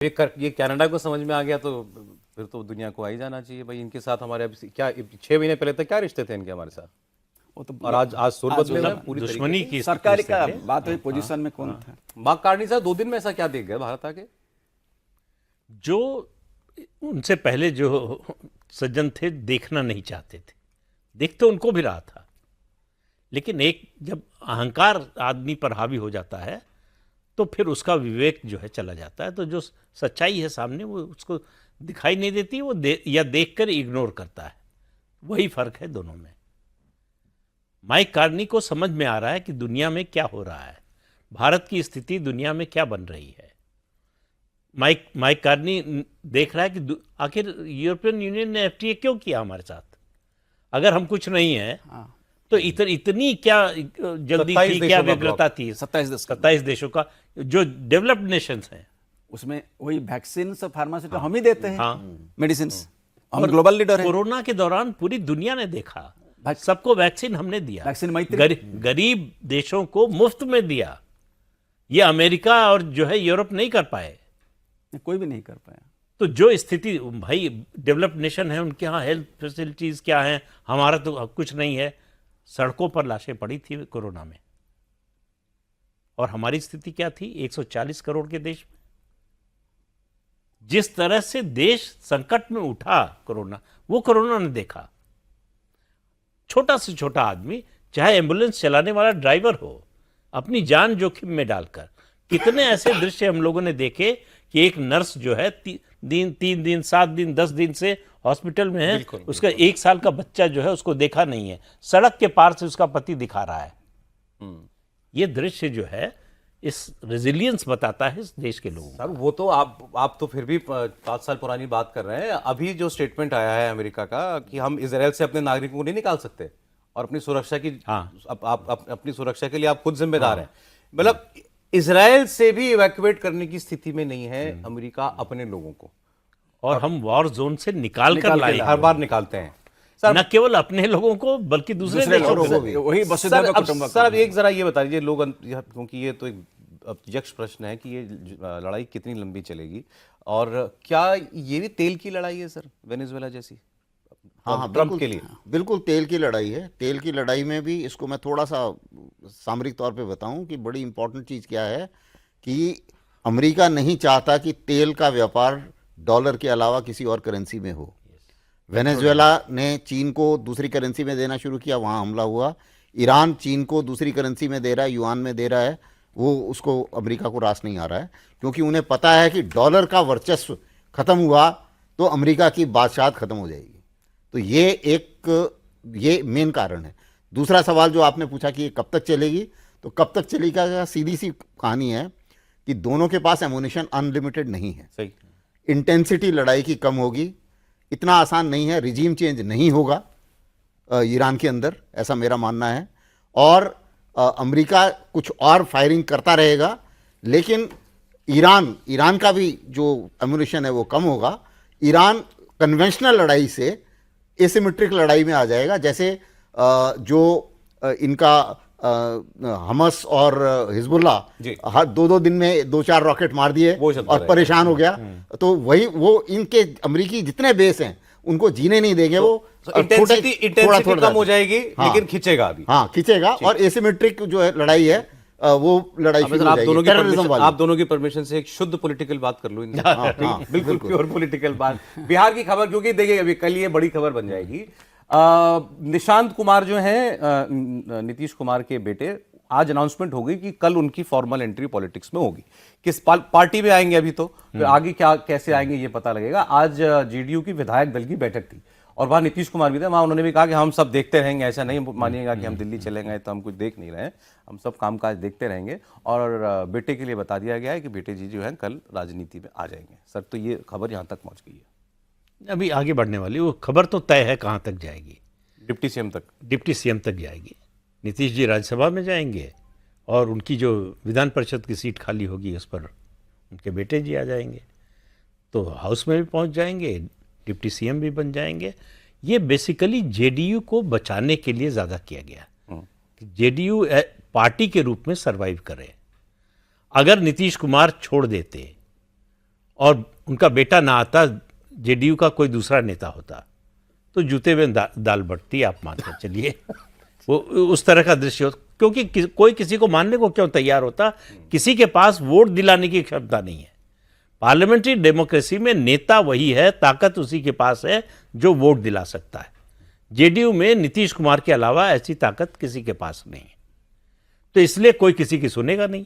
ये कनाडा को समझ में आ गया तो फिर तो दुनिया को आ ही जाना चाहिए भाई। इनके साथ हमारे अभी क्या 6 महीने पहले तक क्या रिश्ते थे इनके हमारे साथ, वो तो और आज सुर बदले हुए हैं पूरी दुश्मनी की सरकारी का बात हुई, पोजीशन में कौन था? मार्क कार्नी साहब 2 दिन में ऐसा क्या देख गए भारत आके? जो उनसे पहले जो सज्जन थे देखना नहीं चाहते थे, देख तो उनको भी रहा था, लेकिन एक जब अहंकार आदमी पर हावी हो जाता है तो फिर उसका विवेक जो है चला जाता है। तो जो सच्चाई है सामने वो उसको दिखाई नहीं देती, वो या देखकर इग्नोर करता है। वही फर्क है दोनों में। माइक कार्नी को समझ में आ रहा है कि दुनिया में क्या हो रहा है, भारत की स्थिति दुनिया में क्या बन रही है। माइक कार्नी देख रहा है कि आखिर यूरोपियन यूनियन ने एफटीए क्यों किया हमारे साथ, अगर हम कुछ नहीं है तो इतनी क्या जल्दी थी, क्या व्यग्रता थी। 27 देशों का जो डेवलप्ड नेशंस हैं, उसमें वही वैक्सीन फार्मास्यूटिकल हम ही देते हैं, मेडिसिन हम ग्लोबल लीडर हैं। कोरोना के दौरान पूरी दुनिया ने देखा, सबको वैक्सीन हमने दिया, वैक्सीन मैत्री गरीब देशों को मुफ्त में दिया। ये अमेरिका और जो है यूरोप नहीं कर पाए, कोई भी नहीं कर पाया। तो जो स्थिति भाई डेवलप्ड नेशन है उनके यहाँ हेल्थ फैसिलिटीज क्या हैं, हमारा तो कुछ नहीं है। सड़कों पर लाशें पड़ी थी कोरोना में, और हमारी स्थिति क्या थी 140 करोड़ के देश में। जिस तरह से देश संकट में उठा कोरोना, वो कोरोना ने देखा। छोटा से छोटा आदमी, चाहे एम्बुलेंस चलाने वाला ड्राइवर हो, अपनी जान जोखिम में डालकर, कितने ऐसे दृश्य हम लोगों ने देखे कि एक नर्स जो है 3 दिन 7 दिन 10 दिन से हॉस्पिटल में है, उसका 1 साल का बच्चा जो है उसको देखा नहीं है, सड़क के पार से उसका पति दिखा रहा है। ये दृश्य जो है इस रेजिलियंस बताता है इस देश के लोगों। सर वो तो आप तो फिर भी 5 साल पुरानी बात कर रहे हैं। अभी जो स्टेटमेंट आया है अमेरिका का कि हम इजराइल से अपने नागरिकों को नहीं निकाल सकते और अपनी सुरक्षा की अपनी सुरक्षा के लिए आप खुद जिम्मेदार हैं। मतलब इजराइल से भी इवैक्यूएट करने की स्थिति में नहीं है अमेरिका अपने लोगों को, और हम वॉर जोन से निकाल कर लाए, हर बार निकालते हैं सर, न केवल अपने लोगों को बल्कि दूसरे देशों को भी। वही सर अब एक जरा ये बता दीजिए लोग, क्योंकि ये तो एक यक्ष प्रश्न है कि ये लड़ाई कितनी लंबी चलेगी, और क्या ये भी तेल की लड़ाई है सर, वेनेजुएला जैसी? हाँ, ट्रंप के लिए बिल्कुल तेल की लड़ाई है। तेल की लड़ाई में भी इसको मैं थोड़ा सा सामरिक तौर पे बताऊं कि बड़ी इंपॉर्टेंट चीज़ क्या है कि अमेरिका नहीं चाहता कि तेल का व्यापार डॉलर के अलावा किसी और करेंसी में हो। वेनेजुएला ने चीन को दूसरी करेंसी में देना शुरू किया, वहाँ हमला हुआ। ईरान चीन को दूसरी करेंसी में दे रहा है, युआन में दे रहा है, वो उसको अमेरिका को रास नहीं आ रहा है, क्योंकि उन्हें पता है कि डॉलर का वर्चस्व खत्म हुआ तो अमेरिका की बादशाहत खत्म हो जाएगी। तो ये मेन कारण है। दूसरा सवाल जो आपने पूछा कि ये कब तक चलेगी, तो कब तक चलेगा, सीधी सी कहानी है कि दोनों के पास एमुनिशन अनलिमिटेड नहीं है। सही, इंटेंसिटी लड़ाई की कम होगी, इतना आसान नहीं है, रिजीम चेंज नहीं होगा ईरान के अंदर, ऐसा मेरा मानना है। और अमेरिका कुछ और फायरिंग करता रहेगा, लेकिन ईरान का भी जो एमुनिशन है वो कम होगा। ईरान कन्वेंशनल लड़ाई से एसिमेट्रिक लड़ाई में आ जाएगा, जैसे जो इनका हमस और हिजबुल्ला हर 2-2 दिन में 2-4 रॉकेट मार दिए और परेशान हो गया, तो वही वो इनके अमेरिकी जितने बेस हैं उनको जीने नहीं देंगे। वो इंटेंसिटी कम हो जाएगी, लेकिन खिंचेगा अभी। हाँ, खिंचेगा। और एसिमेट्रिक जो है लड़ाई है वो लड़ाई शुरू हो जाएगी। आप दोनों की परमिशन से एक शुद्ध पॉलिटिकल बात कर लूं। बिल्कुल प्योर पॉलिटिकल बात। बिहार की खबर, क्योंकि देखिए अभी कल ये बड़ी खबर बन जाएगी। निशांत कुमार जो हैं नीतीश कुमार के बेटे, आज अनाउंसमेंट हो गई कि कल उनकी फॉर्मल एंट्री पॉलिटिक्स में होगी। किस पार्टी में आएंगे अभी तो आगे क्या कैसे आएंगे ये पता लगेगा। आज जेडीयू की विधायक दल की बैठक थी और वहां नीतीश कुमार भी थे। वहां उन्होंने भी कहा कि हम सब देखते रहेंगे, ऐसा नहीं मानिएगा कि हम दिल्ली चले गए तो हम कुछ देख नहीं रहे हैं, हम सब कामकाज देखते रहेंगे। और बेटे के लिए बता दिया गया है कि बेटे जी जो है कल राजनीति में आ जाएंगे। सर तो ये खबर यहाँ तक पहुँच गई है, अभी आगे बढ़ने वाली वो खबर तो तय है कहाँ तक जाएगी। डिप्टी सीएम तक जाएगी। नीतीश जी राज्यसभा में जाएंगे और उनकी जो विधान परिषद की सीट खाली होगी उस पर उनके बेटे जी आ जाएंगे, तो हाउस में भी पहुंच जाएंगे, डिप्टी सीएम भी बन जाएंगे। ये बेसिकली जेडीयू को बचाने के लिए ज़्यादा किया गया, जेडीयू पार्टी के रूप में सरवाइव करे। अगर नीतीश कुमार छोड़ देते और उनका बेटा ना आता, जेडीयू का कोई दूसरा नेता होता, तो जूते में दाल बढ़ती, आप मानकर चलिए। वो उस तरह का दृश्य हो, क्योंकि कोई किसी को मानने को क्यों तैयार होता? किसी के पास वोट दिलाने की क्षमता नहीं है। पार्लियामेंट्री डेमोक्रेसी में नेता वही है, ताकत उसी के पास है जो वोट दिला सकता है। जेडीयू में नीतीश कुमार के अलावा ऐसी ताकत किसी के पास नहीं है, तो इसलिए कोई किसी की सुनेगा नहीं।